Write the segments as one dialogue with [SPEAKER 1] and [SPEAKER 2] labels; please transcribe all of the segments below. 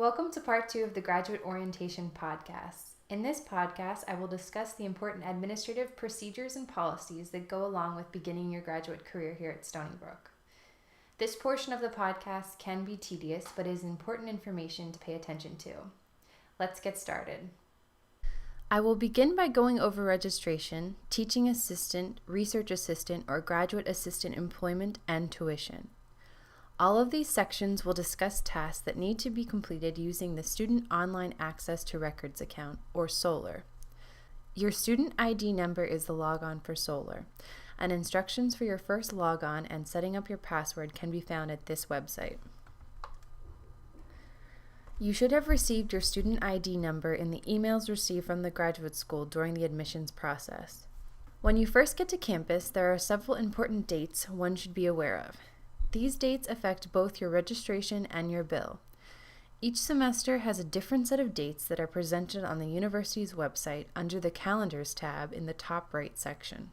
[SPEAKER 1] Welcome to part 2 of the Graduate Orientation Podcast. In this podcast, I will discuss the important administrative procedures and policies that go along with beginning your graduate career here at Stony Brook. This portion of the podcast can be tedious, but is important information to pay attention to. Let's get started. I will begin by going over registration, teaching assistant, research assistant, or graduate assistant employment, and tuition. All of these sections will discuss tasks that need to be completed using the Student Online Access to Records account, or SOLR. Your student ID number is the logon for SOLR, and instructions for your first logon and setting up your password can be found at this website. You should have received your student ID number in the emails received from the graduate school during the admissions process. When you first get to campus, there are several important dates one should be aware of. These dates affect both your registration and your bill. Each semester has a different set of dates that are presented on the university's website under the Calendars tab in the top right section.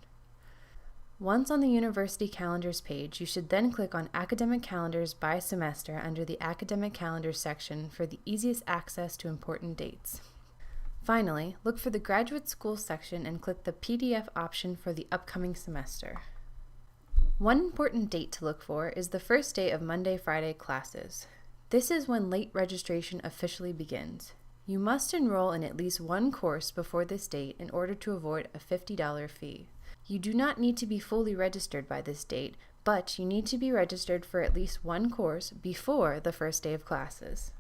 [SPEAKER 1] Once on the University Calendars page, you should then click on Academic Calendars by semester under the Academic Calendars section for the easiest access to important dates. Finally, look for the Graduate School section and click the PDF option for the upcoming semester. One important date to look for is the first day of Monday-Friday classes. This is when late registration officially begins. You must enroll in at least one course before this date in order to avoid a $50 fee. You do not need to be fully registered by this date, but you need to be registered for at least one course before the first day of classes.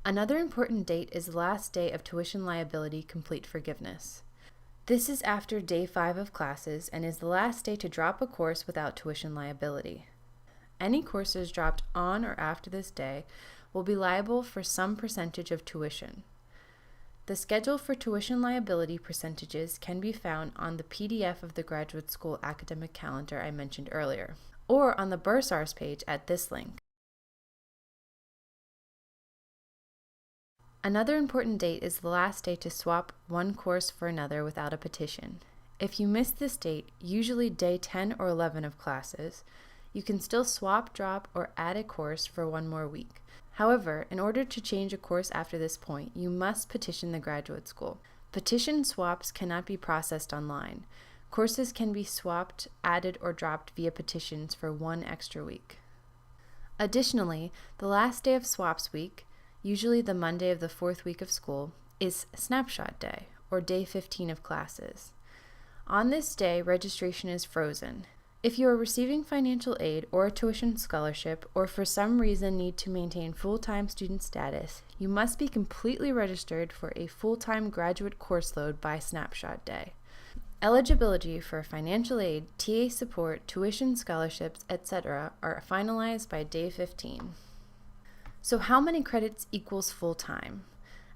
[SPEAKER 1] Another important date is the last day of tuition liability complete forgiveness. This is after day 5 of classes and is the last day to drop a course without tuition liability. Any courses dropped on or after this day will be liable for some percentage of tuition. The schedule for tuition liability percentages can be found on the PDF of the Graduate School Academic Calendar I mentioned earlier, or on the Bursars page at this link. Another important date is the last day to swap one course for another without a petition. If you miss this date, usually day 10 or 11 of classes, you can still swap, drop, or add a course for one more week. However, in order to change a course after this point, you must petition the graduate school. Petition swaps cannot be processed online. Courses can be swapped, added, or dropped via petitions for one extra week. Additionally, the last day of swaps week, usually the Monday of the 4th week of school, is Snapshot Day, or day 15 of classes. On this day, registration is frozen. If you are receiving financial aid or a tuition scholarship, or for some reason need to maintain full-time student status, you must be completely registered for a full-time graduate course load by Snapshot Day. Eligibility for financial aid, TA support, tuition scholarships, etc. are finalized by day 15. So how many credits equals full-time?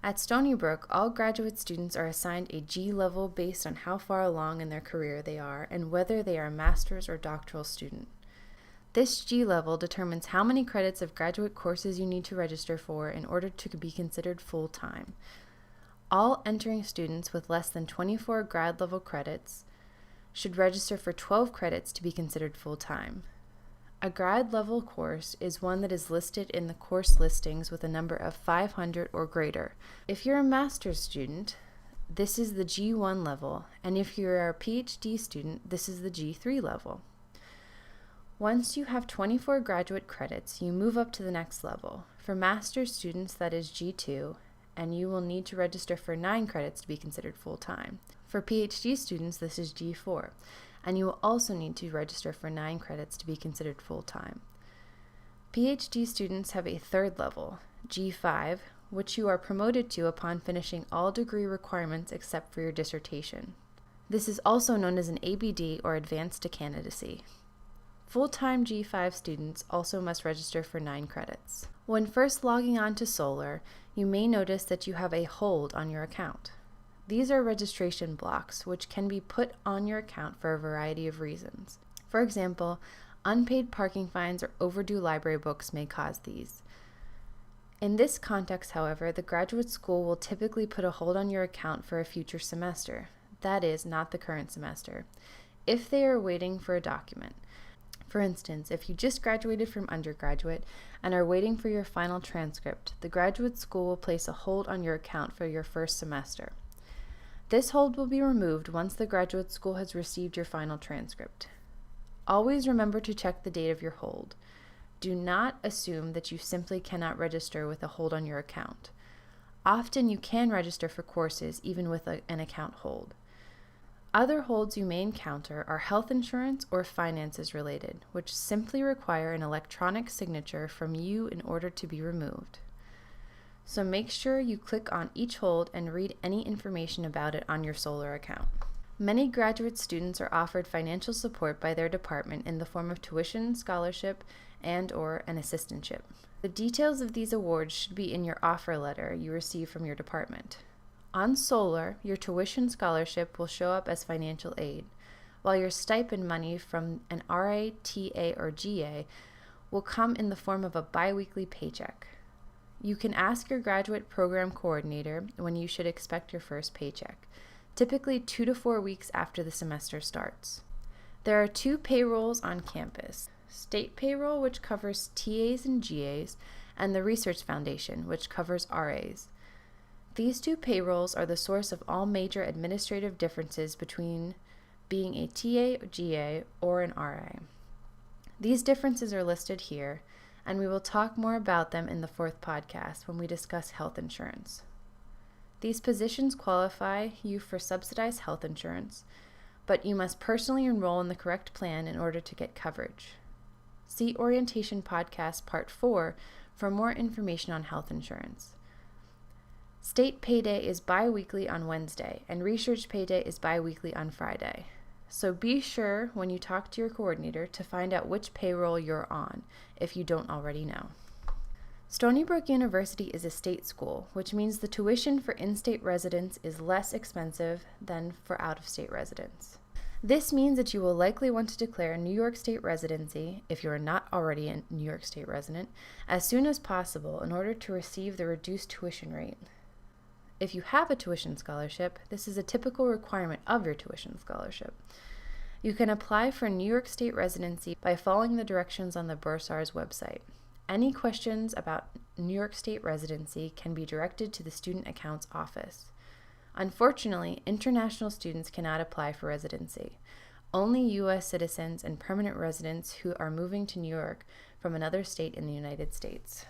[SPEAKER 1] At Stony Brook, all graduate students are assigned a G level based on how far along in their career they are and whether they are a master's or doctoral student. This G level determines how many credits of graduate courses you need to register for in order to be considered full-time. All entering students with less than 24 grad level credits should register for 12 credits to be considered full-time. A grad level course is one that is listed in the course listings with a number of 500 or greater. If you're a master's student, this is the G1 level, and if you're a PhD student, this is the G3 level. Once you have 24 graduate credits, you move up to the next level. For master's students, that is G2, and you will need to register for 9 credits to be considered full-time. For PhD students, this is G4. And you will also need to register for 9 credits to be considered full-time. PhD students have a 3rd level, G5, which you are promoted to upon finishing all degree requirements except for your dissertation. This is also known as an ABD or Advanced to Candidacy. Full-time G5 students also must register for 9 credits. When first logging on to SOLR, you may notice that you have a hold on your account. These are registration blocks, which can be put on your account for a variety of reasons. For example, unpaid parking fines or overdue library books may cause these. In this context, however, the graduate school will typically put a hold on your account for a future semester. That is, not the current semester, if they are waiting for a document. For For instance, if you just graduated from undergraduate and are waiting for your final transcript, the graduate school will place a hold on your account for your first semester. This hold will be removed once the graduate school has received your final transcript. Always remember to check the date of your hold. Do not assume that you simply cannot register with a hold on your account. Often you can register for courses even with an account hold. Other holds you may encounter are health insurance or finances related, which simply require an electronic signature from you in order to be removed. So make sure you click on each hold and read any information about it on your Solar account. Many graduate students are offered financial support by their department in the form of tuition, scholarship, and/or an assistantship. The details of these awards should be in your offer letter you receive from your department. On Solar, your tuition scholarship will show up as financial aid, while your stipend money from an RA, TA, or GA will come in the form of a biweekly paycheck. You can ask your graduate program coordinator when you should expect your first paycheck, typically 2 to 4 weeks after the semester starts. There are 2 payrolls on campus: state payroll, which covers TAs and GAs, and the Research Foundation, which covers RAs. These 2 payrolls are the source of all major administrative differences between being a TA, GA, or an RA. These differences are listed here, and we will talk more about them in the 4th podcast when we discuss health insurance. These positions qualify you for subsidized health insurance, but you must personally enroll in the correct plan in order to get coverage. See Orientation Podcast Part 4 for more information on health insurance. State payday is bi-weekly on Wednesday, and research payday is bi-weekly on Friday. So be sure when you talk to your coordinator to find out which payroll you're on, if you don't already know. Stony Brook University is a state school, which means the tuition for in-state residents is less expensive than for out-of-state residents. This means that you will likely want to declare New York State residency, if you are not already a New York State resident, as soon as possible in order to receive the reduced tuition rate. If you have a tuition scholarship, this is a typical requirement of your tuition scholarship. You can apply for New York State residency by following the directions on the Bursar's website. Any questions about New York State residency can be directed to the Student Accounts Office. Unfortunately, international students cannot apply for residency. Only U.S. citizens and permanent residents who are moving to New York from another state in the United States.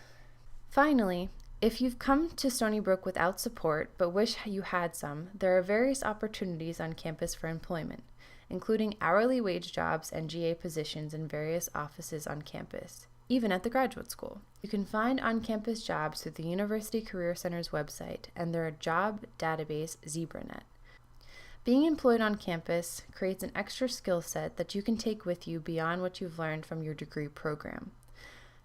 [SPEAKER 1] Finally, if you've come to Stony Brook without support but wish you had some, there are various opportunities on campus for employment, including hourly wage jobs and GA positions in various offices on campus, even at the graduate school. You can find on-campus jobs through the University Career Center's website and their job database, ZebraNet. Being employed on campus creates an extra skill set that you can take with you beyond what you've learned from your degree program.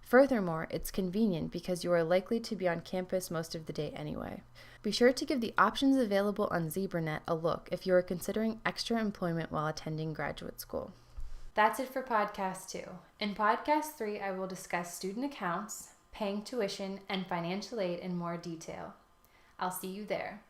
[SPEAKER 1] Furthermore, it's convenient because you are likely to be on campus most of the day anyway. Be sure to give the options available on ZebraNet a look if you are considering extra employment while attending graduate school. That's it for Podcast 2. In Podcast 3, I will discuss student accounts, paying tuition, and financial aid in more detail. I'll see you there.